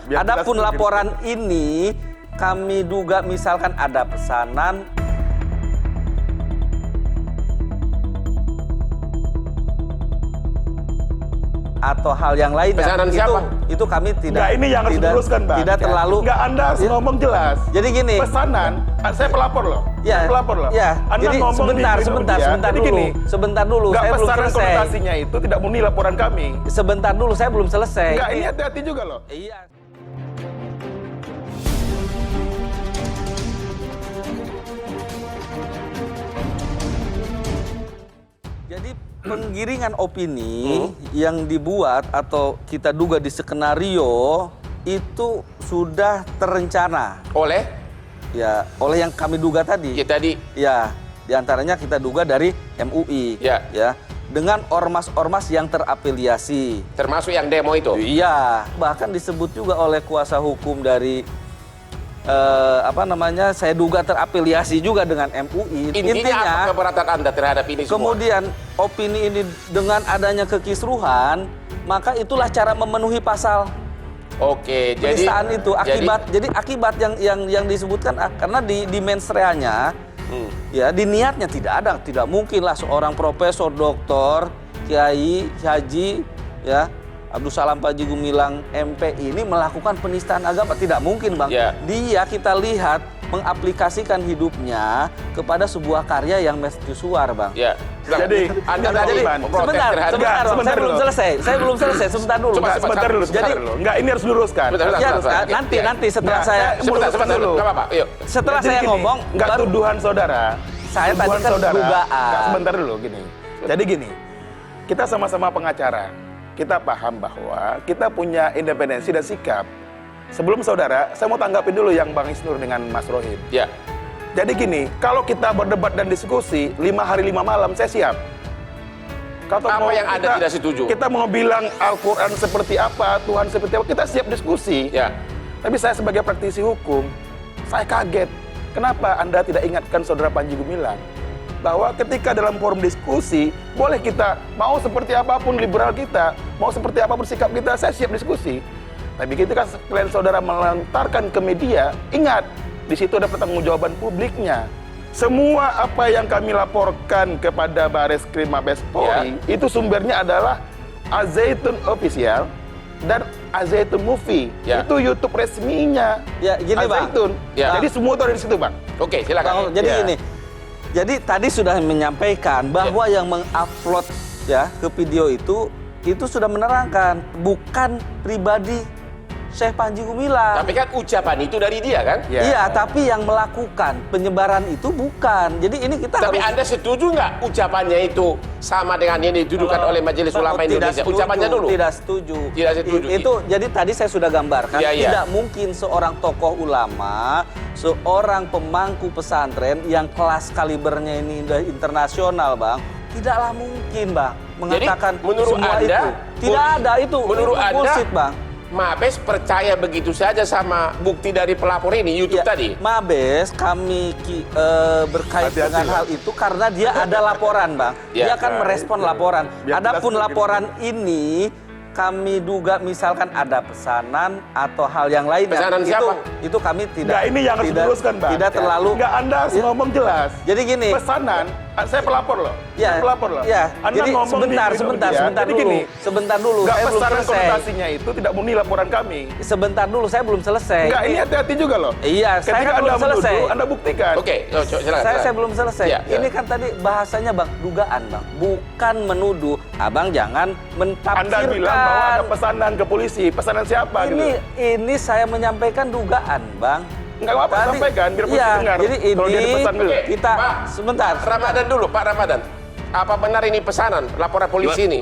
Adapun laporan ini kami duga misalkan ada pesanan atau hal yang lainnya. Pesanan siapa? Itu kami tidak. Enggak, ini yang harus diluruskan, Bang. Tidak terlalu. Enggak, Anda harus ngomong jelas. Jadi gini. Pesanan, saya pelapor loh. Ya, saya pelapor loh. Ya. Anda Jadi ngomong sebentar jadi dulu. Gini, sebentar dulu. Enggak, Saya belum pesanan selesai. konotasinya itu tidak murni laporan kami. Sebentar dulu, saya belum selesai. Enggak, ini hati-hati juga loh. Iya. Jadi penggiringan opini yang dibuat atau kita duga di skenario itu sudah terencana. Oleh? Ya, oleh yang kami duga tadi. Ya tadi. Ya, diantaranya kita duga dari MUI. Ya. Dengan ormas-ormas yang terafiliasi. Termasuk yang demo itu? Iya, bahkan disebut juga oleh kuasa hukum dari saya duga terafiliasi juga dengan MUI. Intinya apa keberatan Anda terhadap ini semua? Kemudian opini ini dengan adanya kekisruhan, maka itulah cara memenuhi pasal. Oke, Penistaan itu akibat yang disebutkan karena di mens reanya ya di niatnya tidak mungkinlah seorang profesor, doktor, kiai, haji ya Abdul Salam Panji Gumilang MP ini melakukan penistaan agama, tidak mungkin, Bang. Ya. Dia kita lihat mengaplikasikan hidupnya kepada sebuah karya yang mercusuar, Bang. Ya. Jadi, Anda tadi sebentar, Bang. Saya belum selesai. Sebentar dulu. Sebentar dulu. Enggak, ini harus diluruskan. Nanti setelah saya sebentar dulu. Enggak apa-apa. Yuk. Setelah saya ngomong, enggak tuduhan saudara. Saya tadi kan dugaan. Enggak, sebentar dulu gini. Jadi gini. Kita sama-sama pengacara. Kita paham bahwa kita punya independensi dan sikap. Sebelum saudara, saya mau tanggapin dulu yang Bang Isnur dengan Mas Rohim. Ya. Jadi gini, kalau kita berdebat dan diskusi 5 hari 5 malam, saya siap. Apa yang Anda tidak setuju? Kita mau bilang Al-Quran seperti apa, Tuhan seperti apa, kita siap diskusi. Ya. Tapi saya sebagai praktisi hukum, saya kaget. Kenapa Anda tidak ingatkan saudara Panji Gumilang? Bahwa ketika dalam forum diskusi, boleh kita mau seperti apapun liberal kita, mau seperti apapun sikap kita, saya siap diskusi. Tapi ketika klien saudara melantarkan ke media, ingat, di situ ada pertanggungjawaban publiknya. Semua apa yang kami laporkan kepada Bareskrim Mabes Polri, itu sumbernya adalah Al-Zaitun Official dan Al-Zaitun Movie. Itu YouTube resminya. Ya, gini, Bang. Al-Zaitun. Jadi semua itu ada di situ, Bang. Oke, silakan. Jadi gini. Jadi tadi sudah menyampaikan bahwa yang mengupload ya ke video itu sudah menerangkan bukan pribadi Syekh Panji Gumilang. Tapi kan ucapan itu dari dia kan? Iya, tapi yang melakukan penyebaran itu bukan. Jadi ini kita Tapi Anda setuju nggak ucapannya itu sama dengan yang dituduhkan oleh Majelis Ulama Indonesia? Ucapannya dulu. Tidak setuju. Tidak setuju. Itu jadi tadi saya sudah gambarkan. Tidak mungkin seorang tokoh ulama, seorang pemangku pesantren yang kelas kalibernya ini udah internasional, Bang. Tidaklah mungkin, Bang, mengatakan jadi, menurut semua Anda, itu. Tidak ada itu. Menurut itu bullshit, Anda, Bang. Mabes percaya begitu saja sama bukti dari pelapor ini, YouTube tadi? Mabes kami berkait dengan hal itu karena dia ada laporan, Bang. Dia akan merespon laporan. Adapun laporan ini kami duga misalkan ada pesanan atau hal yang lainnya. Pesanan siapa? Itu kami tidak. Enggak, ini yang harus diluruskan, Bang. Tidak terlalu. Enggak, Anda harus ngomong jelas. Jadi gini. Pesanan, saya pelapor loh. Ya, saya pelapor loh. Ya. Anda jadi ngomong sebentar jadi dulu. Gini, sebentar dulu. enggak, Saya belum pesanan selesai. konotasinya itu tidak murni laporan kami. Sebentar dulu, saya belum selesai. Enggak, ini hati-hati juga loh. Iya, saya Ketika belum Anda selesai. menuduh, Anda buktikan. Oke, silakan. Saya belum selesai. Ya. Ini kan tadi bahasanya, Bang, dugaan, Bang. Bukan menuduh. Abang jangan mentafsirkan. Anda bilang bahwa ada pesanan ke polisi. Pesanan siapa? Ini saya menyampaikan dugaan, Bang. Enggak apa-apa, sampaikan biar polisi dengar. Jadi ini kalau dia dipesan dulu. kita Pak, sebentar. Ramadan dulu, Pak Ramadan. Apa benar ini pesanan laporan polisi ini?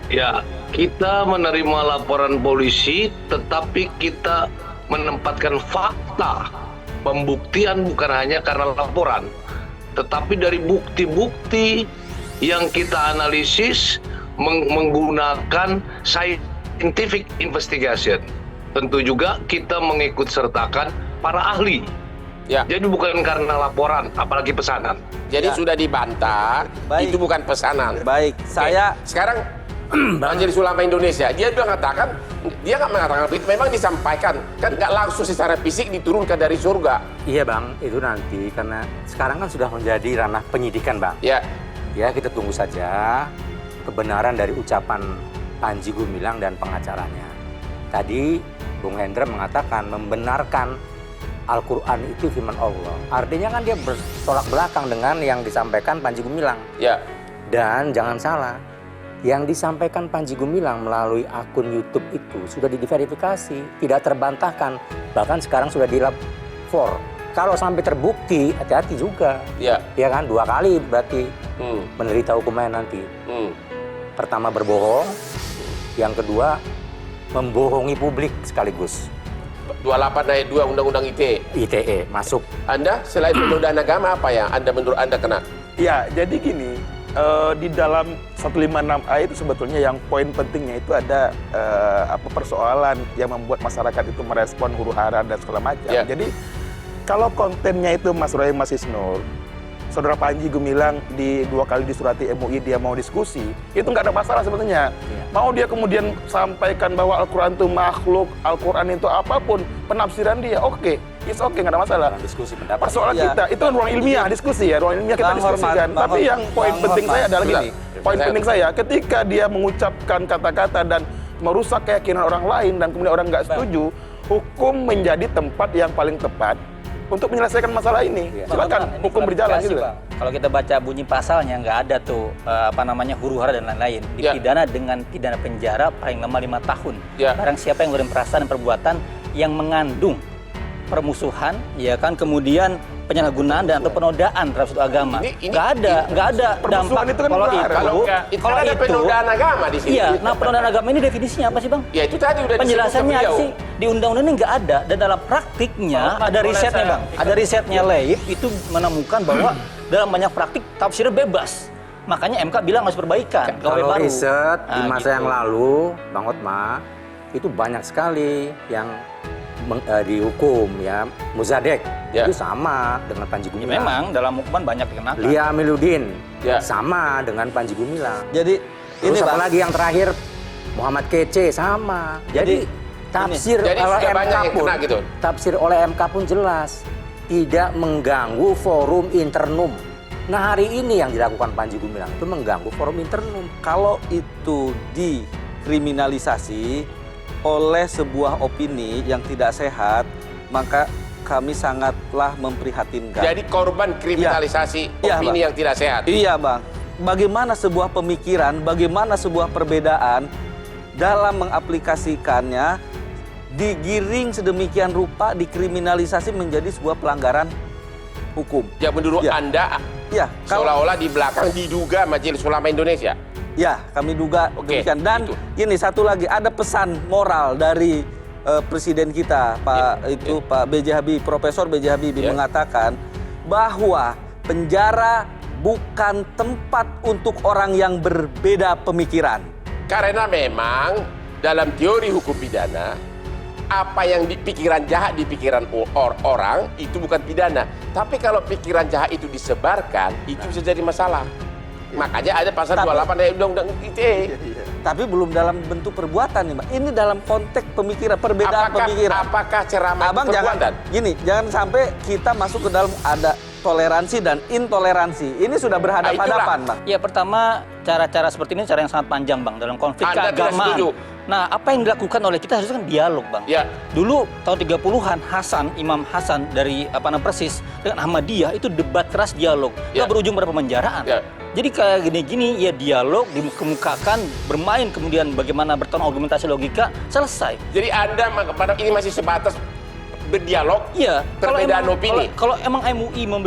Ya, kita menerima laporan polisi, tetapi kita menempatkan fakta. Pembuktian bukan hanya karena laporan, tetapi dari bukti-bukti yang kita analisis menggunakan scientific investigation. Tentu juga kita mengikut sertakan para ahli. Ya. Jadi bukan karena laporan, apalagi pesanan. Jadi sudah dibantah, itu bukan pesanan. Baik, saya Sekarang Majelis Ulama Indonesia. Dia nggak mengatakan itu, memang disampaikan, kan nggak langsung secara fisik diturunkan dari surga. Iya Bang, itu nanti karena sekarang kan sudah menjadi ranah penyidikan Bang. Ya, Ya kita tunggu saja kebenaran dari ucapan Panji Gumilang dan pengacaranya. Tadi Bung Hendra mengatakan membenarkan Al-Quran itu firman Allah. Artinya kan dia bertolak belakang dengan yang disampaikan Panji Gumilang. ya. Dan jangan salah, yang disampaikan Panji Gumilang melalui akun YouTube itu sudah diverifikasi, tidak terbantahkan, bahkan sekarang sudah dilapor. Kalau sampai terbukti, hati-hati juga. Ya. Ya kan, 2 kali berarti menderita hukuman nanti. Pertama berbohong, yang kedua membohongi publik sekaligus. 28 ayat 2 Undang-Undang ITE masuk. Anda selain penodaan agama apa yang menurut Anda kena? Ya, jadi gini, di dalam 156A itu sebetulnya yang poin pentingnya itu ada persoalan yang membuat masyarakat itu merespon huru-hara dan segala macam. Ya. Jadi kalau kontennya itu Mas Roy, Mas Isnur, Saudara Panji Gumilang 2 kali disurati MUI dia mau diskusi, itu nggak ada masalah sebetulnya. Mau dia kemudian sampaikan bahwa Al-Quran itu makhluk, Al-Quran itu apapun, penafsiran dia, oke, it's okay, nggak ada masalah. Diskusi pendapat. Persoalan Iya. kita, itu kan ruang ilmiah, diskusi ya, ruang ilmiah kita Bang diskusikan. Hormat, Tapi yang poin Bang penting Hormat. saya adalah gini, Sebentar. poin penting saya, ketika dia mengucapkan kata-kata dan merusak keyakinan orang lain dan kemudian orang nggak setuju, hukum menjadi tempat yang paling tepat untuk menyelesaikan masalah ini. Silakan, Bang, ini hukum berjalan klarifikasi, gitu. Bang. Kalau kita baca bunyi pasalnya nggak ada tuh huru-hara dan lain-lain. Ya. Dipidana dengan pidana penjara paling lama 5 tahun. Ya. Barang siapa yang melakukan perasaan dan perbuatan yang mengandung permusuhan, ya kan, kemudian penyalahgunaan dan atau penodaan terhadap suatu agama. Nggak ada permusuhan dampak itu kan kalau melarang. itu. Itu kan ada penodaan agama di sini. Iya, nah penodaan agama ini definisinya apa sih Bang? Ya itu tadi udah Penjelasannya disebut sih di undang-undang ini nggak ada, dan dalam praktiknya ada risetnya Bang, ada risetnya Leib itu menemukan bahwa dalam banyak praktik tafsirnya bebas, makanya MK bilang harus perbaikan KW Kalau baru. riset di Nah, masa gitu. yang lalu, Bang Hotma, itu banyak sekali yang dihukum ya, Muzadek Ya. itu sama dengan Panji Ya, Gumilang. memang dalam hukuman banyak dikenakan. Lia Amiluddin Ya. sama dengan Panji Gumilang. Jadi ini Terus Bang, apalagi yang terakhir Muhammad Kece sama. Jadi tafsir jadi oleh sudah banyak MK yang pun, kena gitu. tafsir oleh MK pun jelas tidak mengganggu forum internum. Nah hari ini yang dilakukan Panji Gumilang itu mengganggu forum internum. kalau itu dikriminalisasi oleh sebuah opini yang tidak sehat, maka kami sangatlah memprihatinkan. Jadi korban kriminalisasi Iya, opini Bang. yang tidak sehat. Iya Bang, bagaimana sebuah pemikiran, bagaimana sebuah perbedaan dalam mengaplikasikannya digiring sedemikian rupa, dikriminalisasi menjadi sebuah pelanggaran hukum. Ya menurut Ya. Anda Ya, kalau seolah-olah di belakang diduga Majelis Ulama Indonesia. ya kami duga Oke, demikian. Dan itu. ini satu lagi, ada pesan moral dari Presiden kita, Pak B.J. Habibie, Profesor B.J. Habibie Ya. mengatakan bahwa penjara bukan tempat untuk orang yang berbeda pemikiran. Karena memang dalam teori hukum pidana, apa yang di pikiran jahat di pikiran orang itu bukan pidana. Tapi kalau pikiran jahat itu disebarkan, itu bisa jadi masalah. Makanya ada pasal 28 dari Undang-Undang ITE. Tapi belum dalam bentuk perbuatan nih, Mbak. Ini dalam konteks pemikiran, perbedaan pemikiran. Apakah ceramah Abang itu jangan perbuatan? gini, jangan sampai kita masuk ke dalam ada toleransi dan intoleransi. Ini sudah berhadapan-hadapan, Bang. Ya pertama, cara-cara seperti ini cara yang sangat panjang Bang dalam konflik Anda tidak keagamaan. setuju? Nah, apa yang dilakukan oleh kita harusnya kan dialog Bang. Ya. Dulu tahun 30-an Imam Hasan dari Persis dengan Ahmadiyah itu debat keras dialog. Ya. Nggak berujung pada pemenjaraan. Ya. Jadi kayak gini-gini ya dialog dikemukakan, bermain kemudian bagaimana bertolak argumentasi logika, selesai. Jadi Anda pada ini masih sebatas berdialog, Iya, perbedaan opini. Kalau emang MUI mau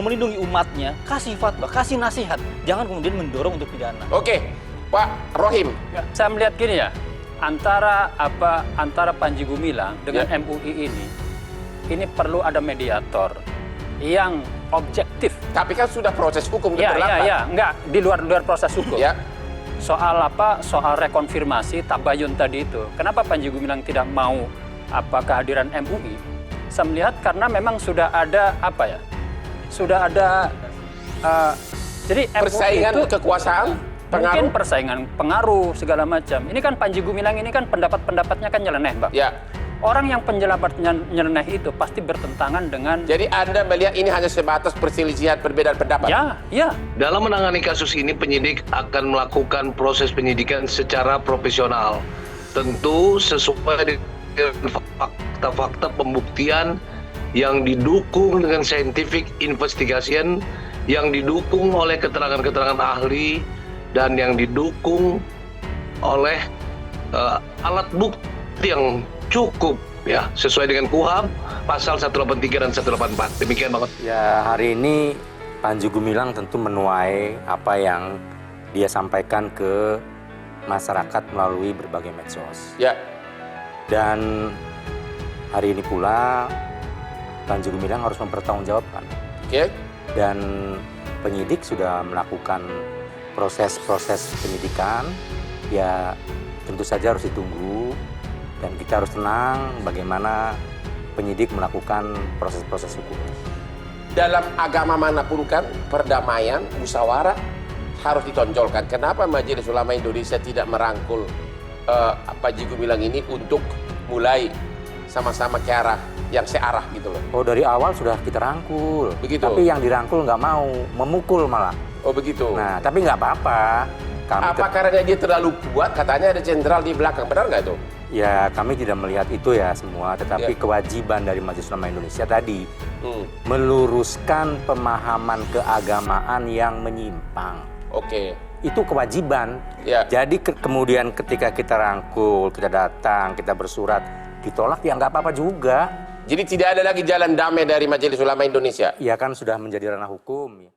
melindungi umatnya, kasih fatwa, kasih nasihat, jangan kemudian mendorong untuk pidana. Oke, Pak Rohim. Ya, saya melihat gini ya, antara Panji Gumilang dengan MUI ini perlu ada mediator yang objektif. Tapi kan sudah proses hukum berlaku. Enggak di luar proses hukum. Ya. Soal rekonfirmasi tabayun tadi itu. Kenapa Panji Gumilang tidak mau kehadiran MUI? Saya melihat karena memang sudah ada jadi MUI Persaingan itu kekuasaan. Mungkin persaingan pengaruh segala macam. Ini kan Panji Gumilang ini kan pendapat-pendapatnya kan nyeleneh, Bang. Ya. Orang yang pendapatnya nyeleneh itu pasti bertentangan dengan... Jadi Anda melihat ini hanya sebatas perselisihan perbedaan pendapat? Ya. Dalam menangani kasus ini, penyidik akan melakukan proses penyidikan secara profesional. Tentu sesuai dengan fakta-fakta pembuktian yang didukung dengan scientific investigation, yang didukung oleh keterangan-keterangan ahli, dan yang didukung oleh alat bukti yang cukup, ya, sesuai dengan KUHP pasal 183 dan 184. Demikian, Bang. Ya, hari ini Panji Gumilang tentu menuai apa yang dia sampaikan ke masyarakat melalui berbagai medsos. Ya. Dan hari ini pula Panji Gumilang harus mempertanggungjawabkan. Oke. Dan penyidik sudah melakukan proses-proses penyidikan, ya tentu saja harus ditunggu dan kita harus tenang bagaimana penyidik melakukan proses-proses hukum. Dalam agama manapun kan perdamaian, musyawarah harus ditonjolkan. Kenapa Majelis Ulama Indonesia tidak merangkul Panji Gumilang ini untuk mulai sama-sama ke arah yang searah gitu loh? Oh, dari awal sudah kita rangkul. Begitu. Tapi yang dirangkul nggak mau, memukul malah. Oh begitu. Nah, tapi nggak apa-apa. Apa karena dia terlalu kuat? Katanya ada jenderal di belakang, benar nggak itu? Ya, kami tidak melihat itu ya semua, tetapi Ya. kewajiban dari Majelis Ulama Indonesia tadi meluruskan pemahaman keagamaan yang menyimpang. Oke. Itu kewajiban. Ya. Jadi kemudian ketika kita rangkul, kita datang, kita bersurat, ditolak ya nggak apa-apa juga. Jadi tidak ada lagi jalan damai dari Majelis Ulama Indonesia? Ya kan sudah menjadi ranah hukum.